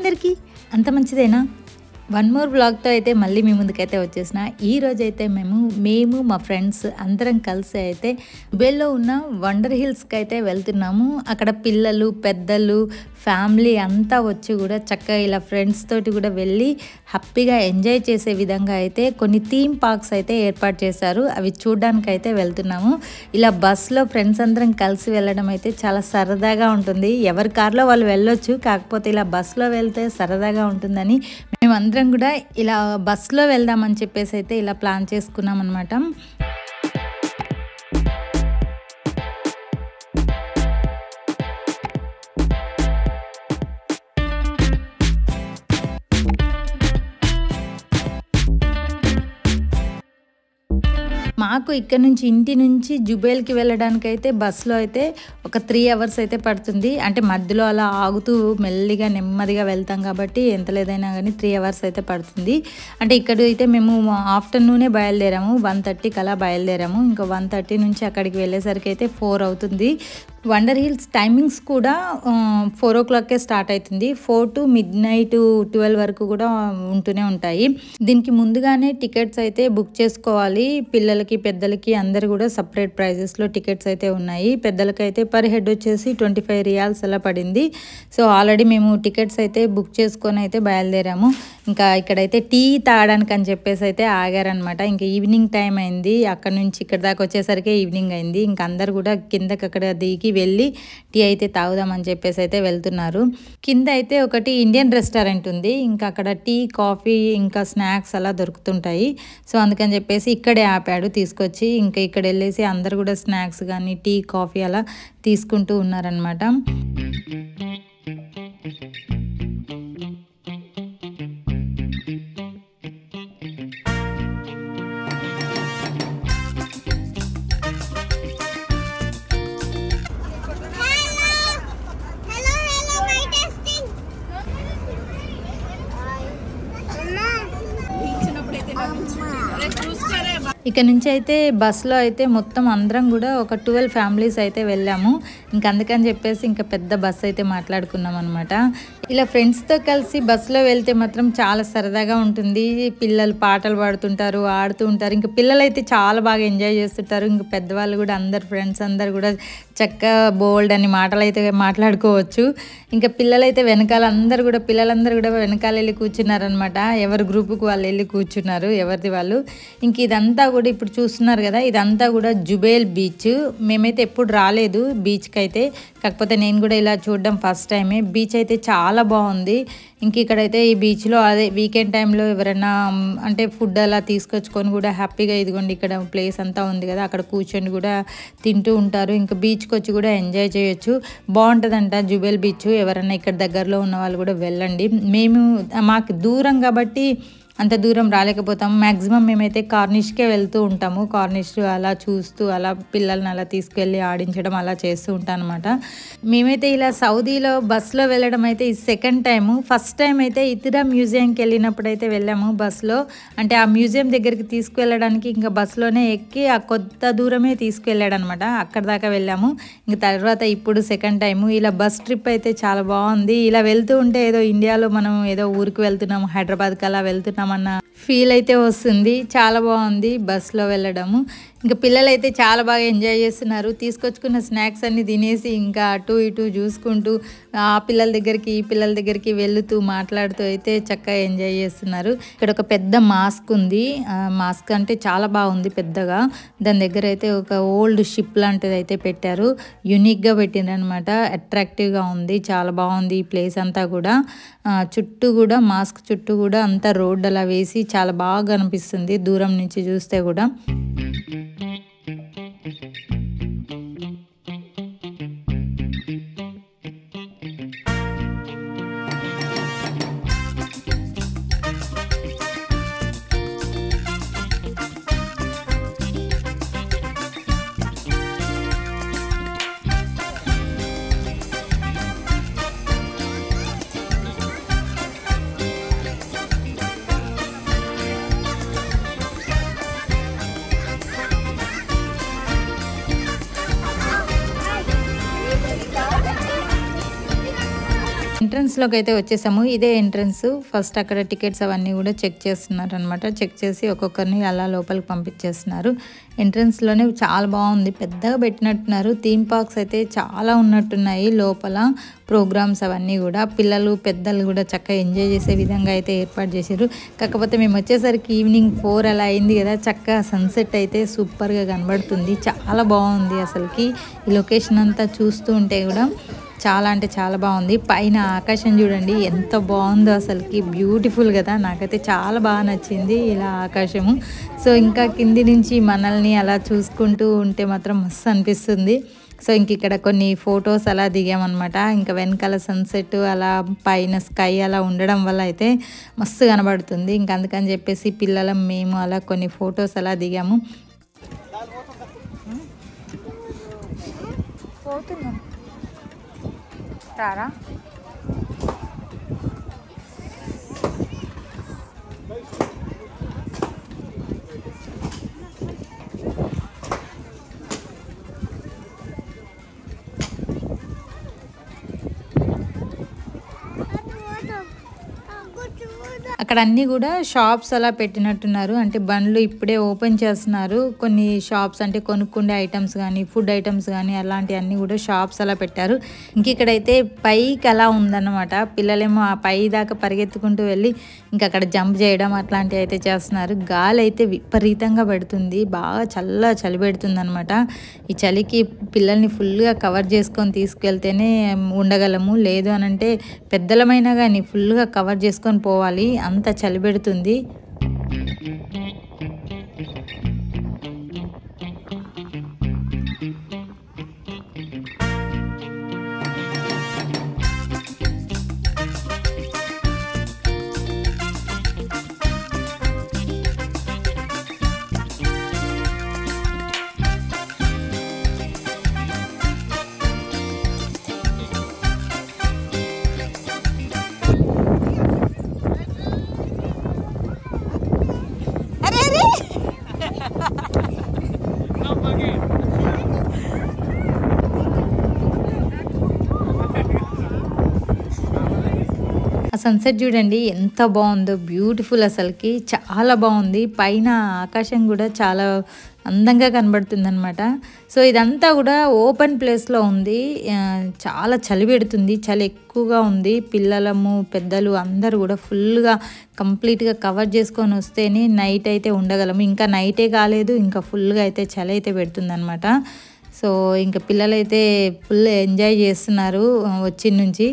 అందరికీ అంత మంచిదేనా? వన్ మోర్ వ్లాగ్తో అయితే మళ్ళీ మీ ముందుకైతే వచ్చేసిన. ఈరోజైతే మేము మా ఫ్రెండ్స్ అందరం కలిసి అయితే దుబాయ్లో ఉన్న వండర్ హిల్స్కి అయితే వెళ్తున్నాము. అక్కడ పిల్లలు పెద్దలు ఫ్యామిలీ అంతా వచ్చి కూడా చక్కగా ఇలా ఫ్రెండ్స్ తోటి కూడా వెళ్ళి హ్యాపీగా ఎంజాయ్ చేసే విధంగా అయితే కొన్ని థీమ్ పార్క్స్ అయితే ఏర్పాటు చేశారు. అవి చూడడానికి అయితే వెళ్తున్నాము. ఇలా బస్లో ఫ్రెండ్స్ అందరం కలిసి వెళ్ళడం అయితే చాలా సరదాగా ఉంటుంది. ఎవరి కార్లో వాళ్ళు వెళ్ళొచ్చు, కాకపోతే ఇలా బస్లో వెళ్తే సరదాగా ఉంటుందని మేమందరం కూడా ఇలా బస్లో వెళ్దామని చెప్పేసి అయితే ఇలా ప్లాన్ చేసుకున్నాం అనమాట. మాకు ఇక్కడ నుంచి ఇంటి నుంచి జుబైల్కి వెళ్ళడానికి అయితే బస్సులో అయితే ఒక 3 hours అయితే పడుతుంది. అంటే మధ్యలో అలా ఆగుతూ మెల్లిగా నెమ్మదిగా వెళ్తాం కాబట్టి ఎంత లేదైనా కానీ 3 hours అయితే పడుతుంది. అంటే ఇక్కడ అయితే మేము ఆఫ్టర్నూనే బయలుదేరాము, 1:30కి అలా బయలుదేరాము. ఇంకా 1:30 నుంచి అక్కడికి వెళ్ళేసరికి అయితే 4 అవుతుంది. వండర్ హిల్స్ టైమింగ్స్ కూడా 4 o'clockకే స్టార్ట్ అవుతుంది. 4 to midnight 12 వరకు కూడా ఉంటూనే ఉంటాయి. దీనికి ముందుగానే టికెట్స్ అయితే బుక్ చేసుకోవాలి. పిల్లలకి పెద్దలకి అందరు కూడా సపరేట్ ప్రైజెస్లో టికెట్స్ అయితే ఉన్నాయి. పెద్దలకైతే పర్ హెడ్ వచ్చేసి 25 riyals అలా పడింది. సో ఆల్రెడీ మేము టికెట్స్ అయితే బుక్ చేసుకొని అయితే బయలుదేరాము. ఇంకా ఇక్కడైతే టీ తాగడానికి అని చెప్పేసి అయితే ఆగారనమాట. ఇంకా ఈవినింగ్ టైం అయింది. అక్కడ నుంచి ఇక్కడ దాకా వచ్చేసరికి ఈవినింగ్ అయింది. ఇంకా అందరు కూడా కిందకి అక్కడ దిగి వెళ్ళి టీ అయితే తాగుదామని చెప్పేసి అయితే వెళ్తున్నారు. కింద అయితే ఒకటి ఇండియన్ రెస్టారెంట్ ఉంది. ఇంకా అక్కడ టీ కాఫీ ఇంకా స్నాక్స్ అలా దొరుకుతుంటాయి. సో అందుకని చెప్పేసి ఇక్కడే ఆపాడు తీసుకొచ్చి. ఇంకా ఇక్కడ వెళ్ళేసి అందరు కూడా స్నాక్స్ కానీ టీ కాఫీ అలా తీసుకుంటూ ఉన్నారనమాట. ఇక నుంచి అయితే బస్సులో అయితే మొత్తం అందరం కూడా ఒక 12 families అయితే వెళ్ళాము. ఇంక అందుకని చెప్పేసి ఇంకా పెద్ద బస్సు అయితే మాట్లాడుకున్నాం అనమాట. ఇలా ఫ్రెండ్స్తో కలిసి బస్సులో వెళ్తే మాత్రం చాలా సరదాగా ఉంటుంది. పిల్లలు పాటలు పాడుతుంటారు, ఆడుతూ ఉంటారు. ఇంకా పిల్లలు అయితే చాలా బాగా ఎంజాయ్ చేస్తుంటారు. ఇంకా పెద్దవాళ్ళు కూడా అందరు ఫ్రెండ్స్ అందరు కూడా చక్కగా బోల్డ్ అని మాటలు అయితే మాట్లాడుకోవచ్చు. ఇంకా పిల్లలైతే పిల్లలందరూ కూడా వెనకాల వెళ్ళి కూర్చున్నారనమాట. ఎవరి గ్రూపుకు వాళ్ళు వెళ్ళి కూర్చున్నారు, ఎవరిది వాళ్ళు. ఇంక ఇదంతా కూడా ఇప్పుడు చూస్తున్నారు కదా, ఇదంతా కూడా జుబైల్ బీచ్. మేమైతే ఎప్పుడు రాలేదు బీచ్కి అయితే, కాకపోతే నేను కూడా ఇలా చూడడం ఫస్ట్ టైమే. బీచ్ అయితే చాలా బాగుంది. ఇంక ఇక్కడైతే ఈ బీచ్లో అదే వీకెండ్ టైంలో ఎవరైనా అంటే ఫుడ్ అలా తీసుకొచ్చుకొని కూడా హ్యాపీగా ఇదిగోండి ఇక్కడ ప్లేస్ అంతా ఉంది కదా, అక్కడ కూర్చొని కూడా తింటూ ఉంటారు. ఇంకా బీచ్కి వచ్చి కూడా ఎంజాయ్ చేయొచ్చు. బాగుంటుందంట జుబైల్ బీచ్. ఎవరైనా ఇక్కడ దగ్గరలో ఉన్న వాళ్ళు కూడా వెళ్ళండి. మాకు దూరం కాబట్టి అంత దూరం రాలేకపోతాం. మ్యాక్సిమం మేమైతే కార్నిష్కే వెళ్తూ ఉంటాము. కార్నిష్ అలా చూస్తూ అలా పిల్లల్ని అలా తీసుకెళ్ళి ఆడించడం అలా చేస్తూ ఉంటాం అనమాట. మేమైతే ఇలా సౌదీలో బస్సులో వెళ్ళడం అయితే ఇది సెకండ్ టైము. ఫస్ట్ టైం అయితే ఇతిరా మ్యూజియంకి వెళ్ళినప్పుడు అయితే వెళ్ళాము బస్సులో. అంటే ఆ మ్యూజియం దగ్గరికి తీసుకువెళ్ళడానికి ఇంకా బస్సులోనే ఎక్కి ఆ కొత్త దూరమే తీసుకువెళ్ళాడు అనమాట. అక్కడ దాకా వెళ్ళాము. ఇంక తర్వాత ఇప్పుడు సెకండ్ టైము. ఇలా బస్ ట్రిప్ అయితే చాలా బాగుంది. ఇలా వెళ్తూ ఉంటే ఏదో ఇండియాలో మనం ఏదో ఊరికి వెళ్తున్నాము, హైదరాబాద్కి అలా వెళ్తున్నాం అన్న ఫీల్ అయితే వస్తుంది. చాలా బాగుంది బస్లో వెళ్ళడము. ఇంకా పిల్లలు అయితే చాలా బాగా ఎంజాయ్ చేస్తున్నారు. తీసుకొచ్చుకున్న స్నాక్స్ అన్ని తినేసి ఇంకా అటు ఇటు చూసుకుంటూ ఆ పిల్లల దగ్గరికి ఈ పిల్లల దగ్గరికి వెళుతూ మాట్లాడుతూ అయితే చక్కగా ఎంజాయ్ చేస్తున్నారు. ఇక్కడ ఒక పెద్ద మాస్క్ ఉంది. మాస్క్ అంటే చాలా బాగుంది పెద్దగా. దాని దగ్గర అయితే ఒక ఓల్డ్ షిప్ లాంటిది అయితే పెట్టారు. యూనిక్గా పెట్టిండ్రు అనమాట. అట్రాక్టివ్గా ఉంది. చాలా బాగుంది ఈ ప్లేస్ అంతా కూడా. చుట్టూ కూడా మాస్క్ చుట్టూ కూడా అంతా రోడ్ అలా వేసి చాలా బాగా అనిపిస్తుంది దూరం నుంచి చూస్తే కూడా. ఎంట్రన్స్లోకి అయితే వచ్చేసాము. ఇదే ఎంట్రన్స్. ఫస్ట్ అక్కడ టికెట్స్ అవన్నీ కూడా చెక్ చేస్తున్నారు అనమాట. చెక్ చేసి ఒక్కొక్కరిని అలా లోపలికి పంపించేస్తున్నారు. ఎంట్రన్స్లోనే చాలా బాగుంది, పెద్దగా పెట్టినట్టున్నారు. థీమ్ పార్క్స్ అయితే చాలా ఉన్నట్టున్నాయి లోపల. ప్రోగ్రామ్స్ అవన్నీ కూడా పిల్లలు పెద్దలు కూడా చక్కగా ఎంజాయ్ చేసే విధంగా అయితే ఏర్పాటు చేశారు. కాకపోతే మేము వచ్చేసరికి ఈవినింగ్ 4 అలా అయింది కదా, చక్కగా సన్సెట్ అయితే సూపర్గా కనబడుతుంది. చాలా బాగుంది అసలుకి. ఈ లొకేషన్ అంతా చూస్తూ ఉంటే కూడా చాలా అంటే చాలా బాగుంది. పైన ఆకాశం చూడండి ఎంత బాగుందో అసలుకి, బ్యూటిఫుల్ కదా. నాకైతే చాలా బాగా నచ్చింది ఇలా ఆకాశము. సో ఇంకా కింది నుంచి మనల్ని అలా చూసుకుంటూ ఉంటే మాత్రం మస్తు అనిపిస్తుంది. సో ఇంక ఇక్కడ కొన్ని ఫొటోస్ అలా దిగామన్నమాట. ఇంకా వెనకాల సన్సెట్ అలా పైన స్కై అలా ఉండడం వల్ల అయితే మస్తు కనబడుతుంది. ఇంకా అందుకని చెప్పేసి పిల్లలం మేము అలా కొన్ని ఫొటోస్ అలా దిగాము. రారా అక్కడ అన్నీ కూడా షాప్స్ అలా పెట్టినట్టున్నారు. అంటే బండ్లు ఇప్పుడే ఓపెన్ చేస్తున్నారు. కొన్ని షాప్స్ అంటే కొనుక్కుండే ఐటమ్స్ కానీ ఫుడ్ ఐటమ్స్ కానీ అలాంటివన్నీ కూడా షాప్స్ అలా పెట్టారు. ఇంక ఇక్కడైతే పైకి అలా ఉందన్నమాట. పిల్లలేమో ఆ పై దాకా పరిగెత్తుకుంటూ వెళ్ళి ఇంకా అక్కడ జంప్ చేయడం అట్లాంటివి అయితే చేస్తున్నారు. గాలి అయితే విపరీతంగా పెడుతుంది, బాగా చలి పెడుతుంది అనమాట. ఈ చలికి పిల్లల్ని ఫుల్గా కవర్ చేసుకొని తీసుకెళ్తేనే ఉండగలము. లేదు అని అంటే పెద్దలమైనా కానీ ఫుల్గా కవర్ చేసుకొని పోవాలి, అంత చలి పెడుతుంది. ఆ సన్సెట్ చూడండి ఎంత బాగుందో, బ్యూటిఫుల్ అసలుకి చాలా బాగుంది. పైన ఆకాశం కూడా చాలా అందంగా కనబడుతుంది అనమాట. సో ఇదంతా కూడా ఓపెన్ ప్లేస్లో ఉంది. చాలా చలి పెడుతుంది, చలి ఎక్కువగా ఉంది. పిల్లలము పెద్దలు అందరూ కూడా ఫుల్గా కంప్లీట్గా కవర్ చేసుకొని వస్తేనే నైట్ అయితే ఉండగలము. ఇంకా నైటే కాలేదు, ఇంకా ఫుల్గా అయితే చలి అయితే పెడుతుంది అనమాట. సో ఇంకా పిల్లలైతే ఫుల్ ఎంజాయ్ చేస్తున్నారు వచ్చిన నుంచి.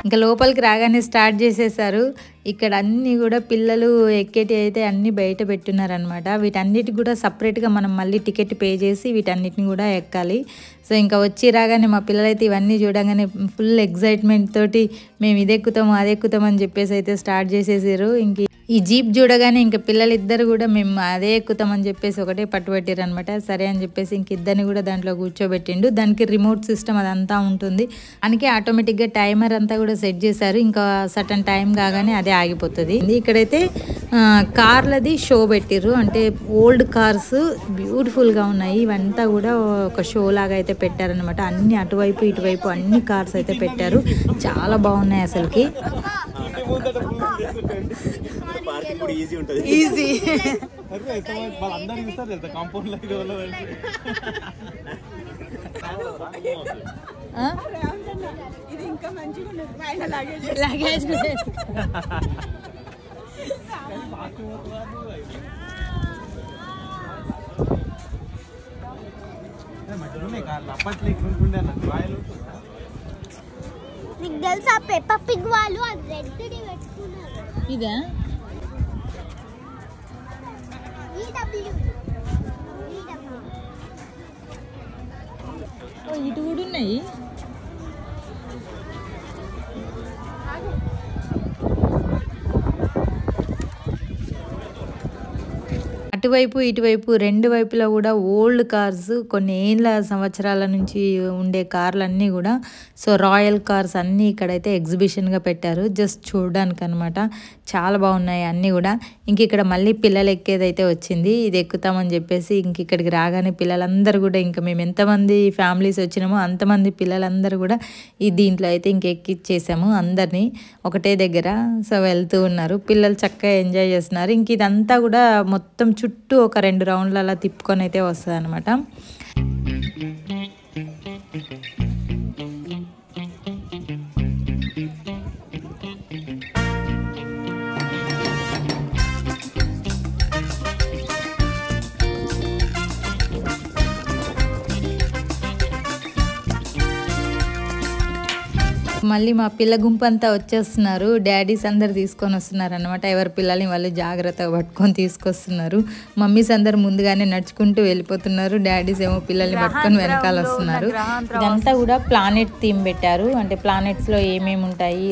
ఇంకా లోపలికి రాగానే స్టార్ట్ చేసేసారు. ఇక్కడ అన్నీ కూడా పిల్లలు ఎక్కేటి అయితే అన్నీ బయట పెట్టున్నారనమాట. వీటన్నిటికి కూడా సపరేట్గా మనం మళ్ళీ టికెట్ పే చేసి వీటన్నిటిని కూడా ఎక్కాలి. సో ఇంకా వచ్చి రాగానే మా పిల్లలైతే ఇవన్నీ చూడగానే ఫుల్ ఎక్సైట్మెంట్ తోటి మేము ఇది ఎక్కుతాము అది ఎక్కుతామని చెప్పేసి అయితే స్టార్ట్ చేసేసారు. ఇంక ఈ జీప్ చూడగానే ఇంకా పిల్లలిద్దరు కూడా మేము అదే ఎక్కుతామని చెప్పేసి ఒకటే పట్టుబట్టారు అనమాట. సరే అని చెప్పేసి ఇంక ఇద్దరిని కూడా దాంట్లో కూర్చోబెట్టిండు. దానికి రిమోట్ సిస్టమ్ అదంతా ఉంటుంది. అందుకే ఆటోమేటిక్గా టైమర్ అంతా కూడా సెట్ చేశారు. ఇంకా సటన్ టైం కాగానే అదే ఆగిపోతుంది. ఇక్కడైతే కార్లది షో పెట్టిర్రు. అంటే ఓల్డ్ కార్స్ బ్యూటిఫుల్గా ఉన్నాయి. ఇవంతా కూడా ఒక షో లాగా అయితే పెట్టారనమాట. అన్ని అటువైపు ఇటువైపు అన్ని కార్స్ అయితే పెట్టారు. చాలా బాగున్నాయి అసలుకి. ఈజీ నీకు తెలుసా పెప్పా పిగ్ వాళ్ళు అది రెడ్ పెట్టుకున్నారు. ఇదా ఇటు కూడా ఉన్నాయి. అటువైపు ఇటువైపు రెండు వైపులా కూడా ఓల్డ్ కార్స్, కొన్ని ఏళ్ళ సంవత్సరాల నుంచి ఉండే కార్లన్నీ కూడా, సో రాయల్ కార్స్ అన్నీ ఇక్కడైతే ఎగ్జిబిషన్గా పెట్టారు జస్ట్ చూడడానికి అనమాట. చాలా బాగున్నాయి అన్నీ కూడా. ఇంక ఇక్కడ మళ్ళీ పిల్లలు ఎక్కేదైతే వచ్చింది, ఇది ఎక్కుతామని చెప్పేసి ఇంక ఇక్కడికి రాగానే పిల్లలందరూ కూడా, ఇంకా మేము ఎంతమంది ఫ్యామిలీస్ వచ్చినామో అంతమంది పిల్లలందరూ కూడా ఈ దీంట్లో అయితే ఇంక ఎక్కిచ్చేసాము అందరినీ ఒకటే దగ్గర. సో వెళ్తూ ఉన్నారు పిల్లలు, చక్కగా ఎంజాయ్ చేస్తున్నారు. ఇంక ఇదంతా కూడా మొత్తం చుట్టూ ఒక 2 రౌండ్లు అలా తిప్పుకొని అయితే వస్తుంది అనమాట. మళ్ళీ మా పిల్ల గుంపు అంతా వచ్చేస్తున్నారు, డాడీస్ అందరు తీసుకొని వస్తున్నారు అనమాట. ఎవరి పిల్లల్ని వాళ్ళు జాగ్రత్తగా పట్టుకొని తీసుకొస్తున్నారు. మమ్మీస్ అందరు ముందుగానే నడుచుకుంటూ వెళ్ళిపోతున్నారు, డాడీస్ ఏమో పిల్లల్ని పట్టుకొని వెనకాల వస్తున్నారు. ఇదంతా కూడా ప్లానెట్ థీమ్ పెట్టారు. అంటే ప్లానెట్స్లో ఏమేమి ఉంటాయి,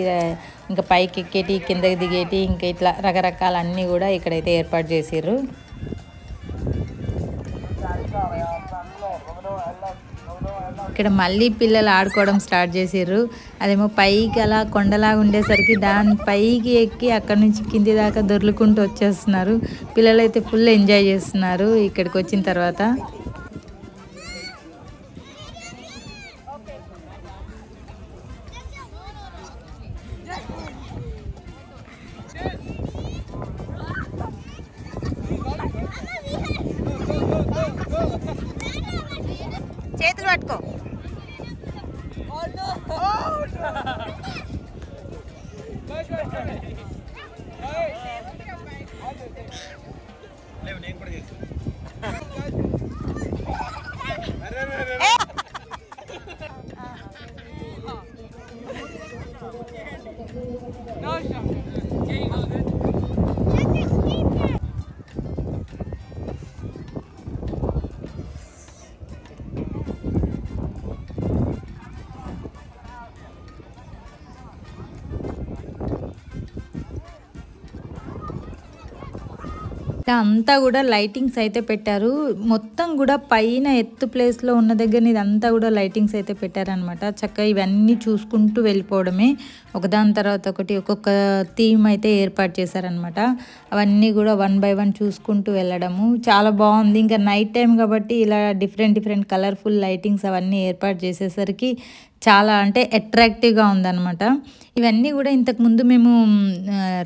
ఇంకా పైకి ఎక్కేటి, కిందకి దిగేటి, ఇంకా ఇట్లా రకరకాల అన్నీ కూడా ఇక్కడైతే ఏర్పాటు చేసారు. ఇక్కడ మళ్ళీ పిల్లలు ఆడుకోవడం స్టార్ట్ చేసారు. అదేమో పైకి అలా కొండలాగా ఉండేసరికి దాని పైకి ఎక్కి అక్కడ నుంచి కింది దాకా దొర్లుకుంటూ వచ్చేస్తున్నారు. పిల్లలు అయితే ఫుల్ ఎంజాయ్ చేస్తున్నారు ఇక్కడికి వచ్చిన తర్వాత. చేతులు పట్టుకో. అంతా కూడా లైటింగ్స్ అయితే పెట్టారు. మొత్తం కూడా పైన ఎత్తు ప్లేస్లో ఉన్న దగ్గర ఇదంతా కూడా లైటింగ్స్ అయితే పెట్టారనమాట. చక్కగా ఇవన్నీ చూసుకుంటూ వెళ్ళిపోవడమే, ఒకదాని తర్వాత ఒకటి ఒక్కొక్క థీమ్ అయితే ఏర్పాటు చేశారనమాట. అవన్నీ కూడా 1 by 1 చూసుకుంటూ వెళ్ళడము చాలా బాగుంది. ఇంకా నైట్ టైం కాబట్టి ఇలా డిఫరెంట్ కలర్ఫుల్ లైటింగ్స్ అవన్నీ ఏర్పాటు చేసేసరికి చాలా అంటే అట్రాక్టివ్గా ఉందన్నమాట. ఇవన్నీ కూడా ఇంతకుముందు మేము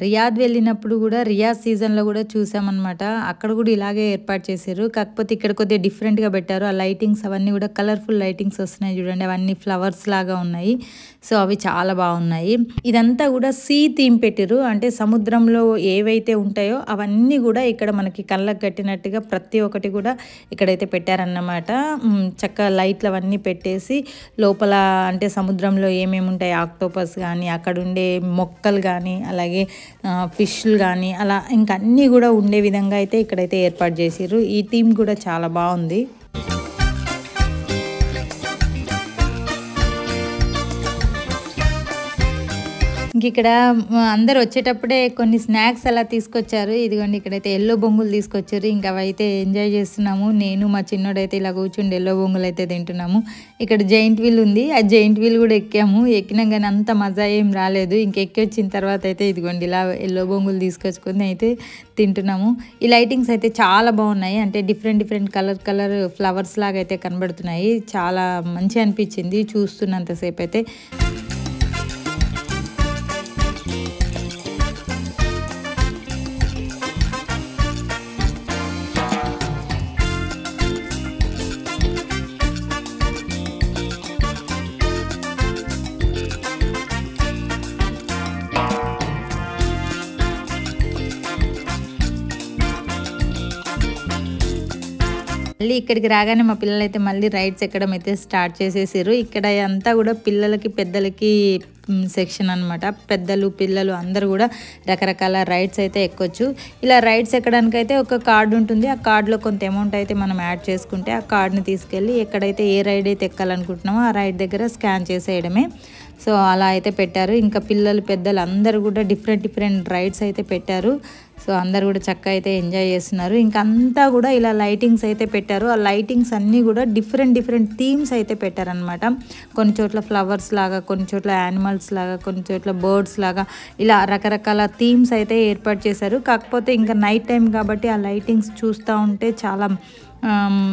రియాద్ వెళ్ళినప్పుడు కూడా రియాద్ సీజన్లో కూడా చూసామన్నమాట. అక్కడ కూడా ఇలాగే ఏర్పాటు చేశారు, కాకపోతే ఇక్కడ కొద్దిగా డిఫరెంట్గా పెట్టారు. ఆ లైటింగ్స్ అవన్నీ కూడా కలర్ఫుల్ లైటింగ్స్ వస్తున్నాయి చూడండి, అవన్నీ ఫ్లవర్స్ లాగా ఉన్నాయి. సో అవి చాలా బాగున్నాయి. ఇదంతా కూడా సీ థీమ్ పెట్టారు, అంటే సముద్రంలో ఏవైతే ఉంటాయో అవన్నీ కూడా ఇక్కడ మనకి కళ్ళకు కట్టినట్టుగా ప్రతి ఒక్కటి కూడా ఇక్కడైతే పెట్టారన్నమాట. చక్కగా లైట్లు అవన్నీ పెట్టేసి లోపల అంటే సముద్రంలో ఏమేమి ఉంటాయి, ఆక్టోపస్ కానీ, అక్కడ ఉండే మొక్కలు కానీ, అలాగే ఫిష్లు కానీ, అలా ఇంకా అన్నీ కూడా ఉండే విధంగా అయితే ఇక్కడైతే ఏర్పాటు చేసారు. ఈ థీమ్ కూడా చాలా బాగుంది. ఇంక ఇక్కడ అందరు వచ్చేటప్పుడే కొన్ని స్నాక్స్ అలా తీసుకొచ్చారు. ఇదిగోండి ఇక్కడైతే ఎల్లో బొంగులు తీసుకొచ్చారు. ఇంకా అవైతే ఎంజాయ్ చేస్తున్నాము. నేను మా చిన్నోడైతే ఇలా కూర్చుండి ఎల్లో బొంగులు అయితే తింటున్నాము. ఇక్కడ జైంట్ వీల్ ఉంది, ఆ జైంట్ వీల్ కూడా ఎక్కాము. ఎక్కినాం కానీ అంత మజా ఏం రాలేదు. ఇంకెక్కి వచ్చిన తర్వాత అయితే ఇదిగోండి ఇలా ఎల్లో బొంగులు తీసుకొచ్చుకొని అయితే తింటున్నాము. ఈ లైటింగ్స్ అయితే చాలా బాగున్నాయి, అంటే డిఫరెంట్ కలర్ ఫ్లవర్స్ లాగా అయితే కనబడుతున్నాయి. చాలా మంచి అనిపించింది చూస్తున్నంతసేపు అయితే. మళ్ళీ ఇక్కడికి రాగానే మా పిల్లలు అయితే మళ్ళీ రైడ్స్ ఎక్కడం అయితే స్టార్ట్ చేసేసారు. ఇక్కడ అంతా కూడా పిల్లలకి పెద్దలకి సెక్షన్ అనమాట. పెద్దలు పిల్లలు అందరూ కూడా రకరకాల రైడ్స్ అయితే ఎక్కొచ్చు. ఇలా రైడ్స్ ఎక్కడానికైతే ఒక కార్డు ఉంటుంది, ఆ కార్డులో కొంత అమౌంట్ అయితే మనం యాడ్ చేసుకుంటే ఆ కార్డుని తీసుకెళ్ళి ఎక్కడైతే ఏ రైడ్ అయితే ఎక్కాలనుకుంటున్నామో ఆ రైడ్ దగ్గర స్కాన్ చేసేయడమే. సో అలా అయితే పెట్టారు. ఇంకా పిల్లలు పెద్దలు అందరూ కూడా డిఫరెంట్ రైడ్స్ అయితే పెట్టారు. సో అందరు కూడా చక్కగా అయితే ఎంజాయ్ చేస్తున్నారు. ఇంకా అంతా కూడా ఇలా లైటింగ్స్ అయితే పెట్టారు. ఆ లైటింగ్స్ అన్నీ కూడా డిఫరెంట్ థీమ్స్ అయితే పెట్టారనమాట. కొన్ని చోట్ల ఫ్లవర్స్ లాగా, కొన్ని చోట్ల యానిమల్స్ లాగా, కొన్ని చోట్ల బర్డ్స్ లాగా ఇలా రకరకాల థీమ్స్ అయితే ఏర్పాటు చేశారు. కాకపోతే ఇంకా నైట్ టైం కాబట్టి ఆ లైటింగ్స్ చూస్తూ ఉంటే చాలా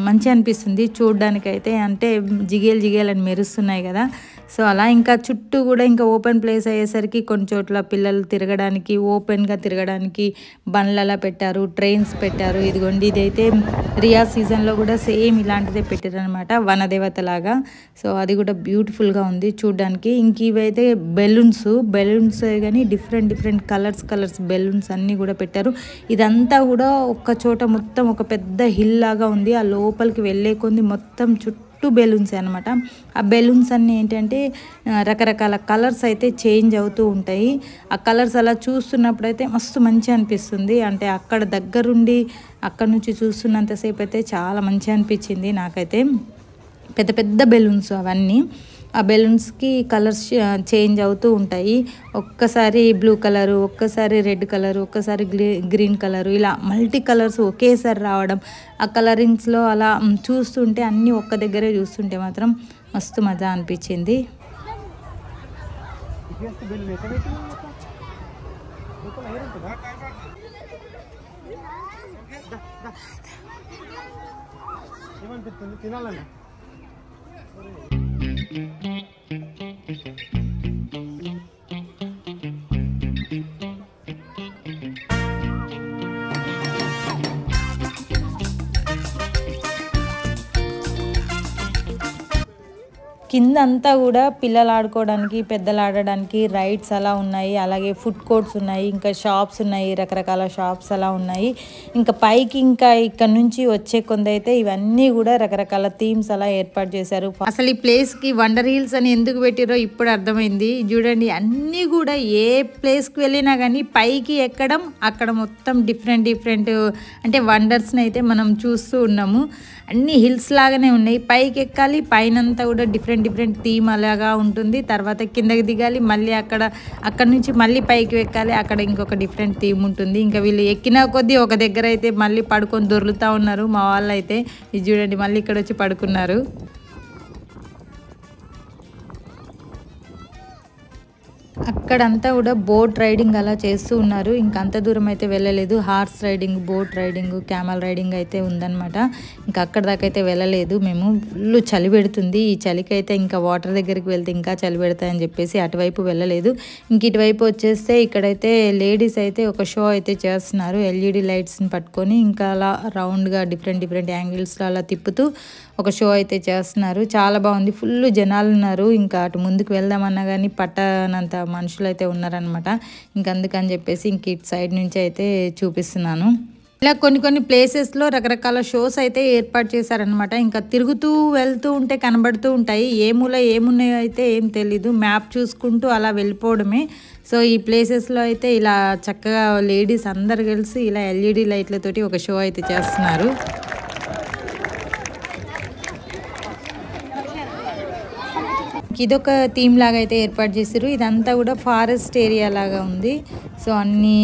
మంచి అనిపిస్తుంది చూడడానికైతే. అంటే జిగేలు అని మెరుస్తున్నాయి కదా. సో అలా ఇంకా చుట్టూ కూడా ఇంకా ఓపెన్ ప్లేస్ అయ్యేసరికి కొన్ని చోట్ల పిల్లలు తిరగడానికి, ఓపెన్గా తిరగడానికి బండ్లలా పెట్టారు, ట్రైన్స్ పెట్టారు. ఇదిగోండి, ఇదైతే రియా సీజన్లో కూడా సేమ్ ఇలాంటిదే పెట్టారనమాట, వనదేవత లాగా. సో అది కూడా బ్యూటిఫుల్గా ఉంది చూడడానికి. ఇంక ఇవైతే బెలూన్స్ కానీ డిఫరెంట్ కలర్స్ బెలూన్స్ అన్నీ కూడా పెట్టారు. ఇదంతా కూడా ఒక్క చోట మొత్తం ఒక పెద్ద హిల్ లాగా ఉంది. ఆ లోపలికి వెళ్ళే కొంది మొత్తం చుట్టూ బెలూన్స్ అనమాట. ఆ బెలూన్స్ అన్నీ ఏంటంటే రకరకాల కలర్స్ అయితే చేంజ్ అవుతూ ఉంటాయి. ఆ కలర్స్ అలా చూస్తున్నప్పుడు అయితే మస్తు మంచి అనిపిస్తుంది. అంటే అక్కడ దగ్గరుండి అక్కడ నుంచి చూస్తున్నంతసేపు అయితే చాలా మంచి అనిపించింది నాకైతే. పెద్ద బెలూన్స్ అవన్నీ. ఆ బెలూన్స్కి కలర్స్ చేంజ్ అవుతూ ఉంటాయి. ఒక్కసారి బ్లూ కలరు, ఒక్కసారి రెడ్ కలరు, ఒక్కసారి గ్రీన్ కలరు, ఇలా మల్టీ కలర్స్ ఒకేసారి రావడం. ఆ కలరింగ్స్లో అలా చూస్తుంటే అన్నీ ఒక్క దగ్గరే చూస్తుంటే మాత్రం మస్తు మజా అనిపించింది. కింద అంతా కూడా పిల్లలు ఆడుకోవడానికి, పెద్దలు ఆడడానికి రైడ్స్ అలా ఉన్నాయి. అలాగే ఫుడ్ కోర్ట్స్ ఉన్నాయి, ఇంకా షాప్స్ ఉన్నాయి, రకరకాల షాప్స్ అలా ఉన్నాయి. ఇంకా పైకి ఇంకా ఇక్కడ నుంచి వచ్చే కొందైతే ఇవన్నీ కూడా రకరకాల థీమ్స్ అలా ఏర్పాటు చేశారు. అసలు ఈ ప్లేస్కి వండర్ హిల్స్ అని ఎందుకు పెట్టిరో ఇప్పుడు అర్థమైంది. చూడండి, అన్నీ కూడా ఏ ప్లేస్కి వెళ్ళినా కానీ పైకి ఎక్కడం, అక్కడ మొత్తం డిఫరెంట్ అంటే వండర్స్ని అయితే మనం చూస్తూ ఉన్నాము. అన్ని హిల్స్ లాగానే ఉన్నాయి. పైకి ఎక్కాలి, పైనంతా కూడా డిఫరెంట్ థీమ్ అలాగా ఉంటుంది. తర్వాత కిందకి దిగాలి, మళ్ళీ అక్కడ నుంచి మళ్ళీ పైకి ఎక్కాలి, అక్కడ ఇంకొక డిఫరెంట్ థీమ్ ఉంటుంది. ఇంకా వీళ్ళు ఎక్కిన కొద్దీ ఒక దగ్గర అయితే మళ్ళీ పడుకొని దొర్లుతూ ఉన్నారు మా వాళ్ళు అయితే. ఇది చూడండి, మళ్ళీ ఇక్కడ వచ్చి పడుకున్నారు. అక్కడంతా కూడా బోట్ రైడింగ్ అలా చేస్తూ ఉన్నారు. ఇంకా అంత దూరం అయితే వెళ్ళలేదు. Horse riding, boat riding, camel riding అయితే ఉందన్నమాట. ఇంకా అక్కడ దాకా అయితే వెళ్ళలేదు మేము. ఫుల్ చలి పెడుతుంది. ఈ చలికి అయితే ఇంకా వాటర్ దగ్గరికి వెళ్తే ఇంకా చలి పెడతాయని చెప్పేసి అటువైపు వెళ్ళలేదు. ఇంక ఇటువైపు వచ్చేస్తే ఇక్కడైతే లేడీస్ అయితే ఒక షో అయితే చేస్తున్నారు. ఎల్ఈడి లైట్స్ని పట్టుకొని ఇంకా అలా రౌండ్గా డిఫరెంట్ యాంగిల్స్లో అలా తిప్పుతూ ఒక షో అయితే చేస్తున్నారు. చాలా బాగుంది. ఫుల్ జనాలు ఉన్నారు. ఇంకా అటు ముందుకు వెళ్దామన్నా కానీ పట్టనంత మనుషులు అయితే ఉన్నారనమాట. ఇంక అందుకని చెప్పేసి ఇంక ఇటు సైడ్ నుంచి అయితే చూపిస్తున్నాను. ఇలా కొన్ని ప్లేసెస్లో రకరకాల షోస్ అయితే ఏర్పాటు చేశారనమాట. ఇంకా తిరుగుతూ వెళ్తూ ఉంటే కనబడుతూ ఉంటాయి. ఏ మూల ఏమున్నాయో అయితే ఏం తెలీదు. మ్యాప్ చూసుకుంటూ అలా వెళ్ళిపోవడమే. సో ఈ ప్లేసెస్లో అయితే ఇలా చక్కగా లేడీస్ అందరు కలిసి ఇలా ఎల్ఈడి లైట్లతోటి ఒక షో అయితే చేస్తున్నారు. ఇదొక థీమ్ లాగా అయితే ఏర్పాటు చేశారు. ఇదంతా కూడా ఫారెస్ట్ ఏరియా లాగా ఉంది. సో అన్ని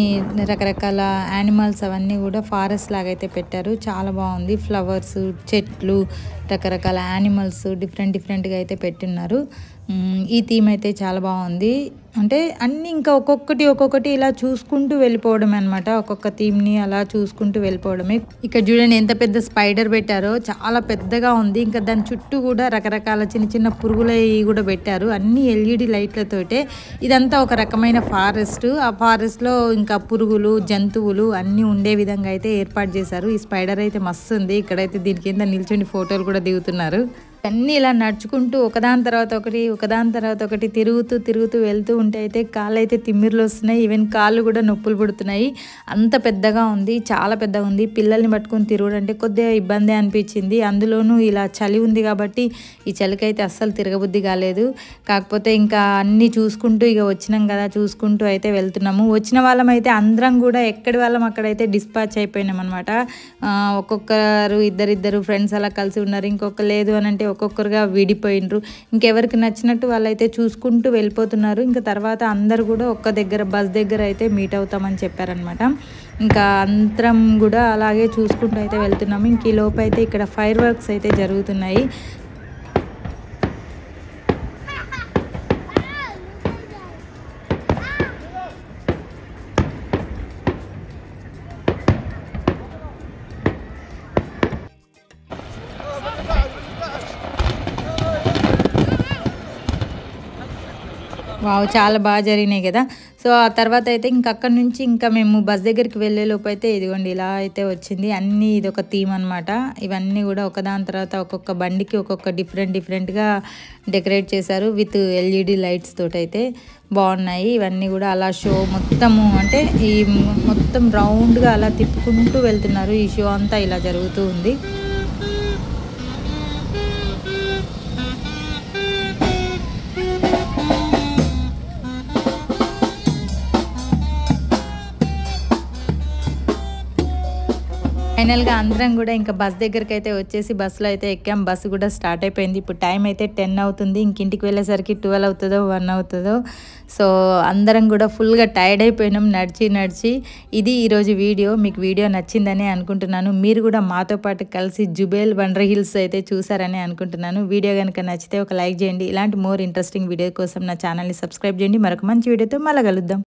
రకరకాల యానిమల్స్ అవన్నీ కూడా ఫారెస్ట్ లాగా అయితే పెట్టారు. చాలా బాగుంది. ఫ్లవర్స్, చెట్లు, రకరకాల యానిమల్స్ డిఫరెంట్గా అయితే పెట్టున్నారు. ఈ థీమ్ అయితే చాలా బాగుంది. అంటే అన్నీ ఇంకా ఒక్కొక్కటి ఇలా చూసుకుంటూ వెళ్ళిపోవడమే అనమాట. ఒక్కొక్క థీమ్ని అలా చూసుకుంటూ వెళ్ళిపోవడమే. ఇక్కడ చూడండి ఎంత పెద్ద స్పైడర్ పెట్టారో, చాలా పెద్దగా ఉంది. ఇంకా దాని చుట్టూ కూడా రకరకాల చిన్న పురుగులవి కూడా పెట్టారు. అన్ని ఎల్ఈడి లైట్లతోటే. ఇదంతా ఒక రకమైన ఫారెస్ట్. ఆ ఫారెస్ట్లో ఇంకా పురుగులు, జంతువులు అన్నీ ఉండే విధంగా అయితే ఏర్పాటు చేశారు. ఈ స్పైడర్ అయితే మస్తు ఉంది. ఇక్కడైతే దీని కింద నిల్చొని ఫోటోలు కూడా దిగుతున్నారు. అన్నీ ఇలా నడుచుకుంటూ ఒకదాని తర్వాత ఒకటి తిరుగుతూ వెళ్తూ ఉంటే అయితే కాళ్ళు అయితే తిమ్మిర్లు వస్తున్నాయి. ఈవెన్ కాళ్ళు కూడా నొప్పులు పుడుతున్నాయి. అంత పెద్దగా ఉంది, చాలా పెద్దగా ఉంది. పిల్లల్ని పట్టుకొని తిరుగుడంటే కొద్దిగా ఇబ్బంది అనిపించింది. అందులోనూ ఇలా చలి ఉంది కాబట్టి ఈ చలికైతే అస్సలు తిరగబుద్ధి కాలేదు. కాకపోతే ఇంకా అన్నీ చూసుకుంటూ ఇక వచ్చినాం కదా, చూసుకుంటూ అయితే వెళ్తున్నాము. వచ్చిన వాళ్ళం అయితే అందరం కూడా ఎక్కడి వాళ్ళం అక్కడైతే డిస్పాచ్ అయిపోయినాం అనమాట. ఒక్కొక్కరు ఇద్దరు ఫ్రెండ్స్ అలా కలిసి ఉన్నారు. ఇంకొక లేదు అని అంటే ఒక్కొక్కరుగా విడిపోయినరు. ఇంకెవరికి నచ్చినట్టు వాళ్ళైతే చూసుకుంటూ వెళ్ళిపోతున్నారు. ఇంకా తర్వాత అందరు కూడా ఒక్క దగ్గర బస్ దగ్గర అయితే మీట్ అవుతామని చెప్పారనమాట. ఇంకా అందరం కూడా అలాగే చూసుకుంటూ అయితే వెళ్తున్నాము. ఇంక ఈ లోపు అయితే ఇక్కడ ఫైర్ వర్క్స్ అయితే జరుగుతున్నాయి. వావ్! చాలా బాగా జరిగినాయి కదా! సో, ఆ తర్వాత అయితే ఇంక అక్కడి నుంచి ఇంకా మేము బస్ దగ్గరికి వెళ్ళేలోపు అయితే ఇదిగోండి ఇలా అయితే వచ్చింది. అన్నీ ఇదొక థీమ్ అనమాట. ఇవన్నీ కూడా ఒకదాని తర్వాత ఒక్కొక్క బండికి ఒక్కొక్క డిఫరెంట్‌గా డెకరేట్ చేశారు. విత్ ఎల్ఈడీ లైట్స్ తోటైతే బాగున్నాయి. ఇవన్నీ కూడా అలా షో మొత్తము అంటే ఈ మొత్తం రౌండ్‌గా అలా తిప్పుకుంటూ వెళ్తున్నారు. ఈ షో అంతా ఇలా జరుగుతూ ఉంది. ఫైనల్‌గా అందరం కూడా ఇంకా బస్ దగ్గరికైతే వచ్చేసి బస్సులో అయితే ఎక్కాం. బస్సు కూడా స్టార్ట్ అయిపోయింది. ఇప్పుడు టైం అయితే 10 అవుతుంది. ఇంక ఇంటికి వెళ్ళేసరికి 12 అవుతుందో 1 అవుతుందో. సో, అందరం కూడా ఫుల్‌గా టైర్డ్ అయిపోయినాం నడిచి. ఇది ఈరోజు వీడియో. మీకు వీడియో నచ్చిందని అనుకుంటున్నాను. మీరు కూడా మాతో పాటు కలిసి జుబేల్ వండర్ హిల్స్ అయితే చూసారని అనుకుంటున్నాను. వీడియో కనుక నచ్చితే ఒక లైక్ చేయండి. ఇలాంటి మోర్ ఇంట్రెస్టింగ్ వీడియో కోసం నా ఛానల్‌ని సబ్స్క్రైబ్ చేయండి. మరొక మంచి వీడియోతో మళ్ళీ కలుద్దాం.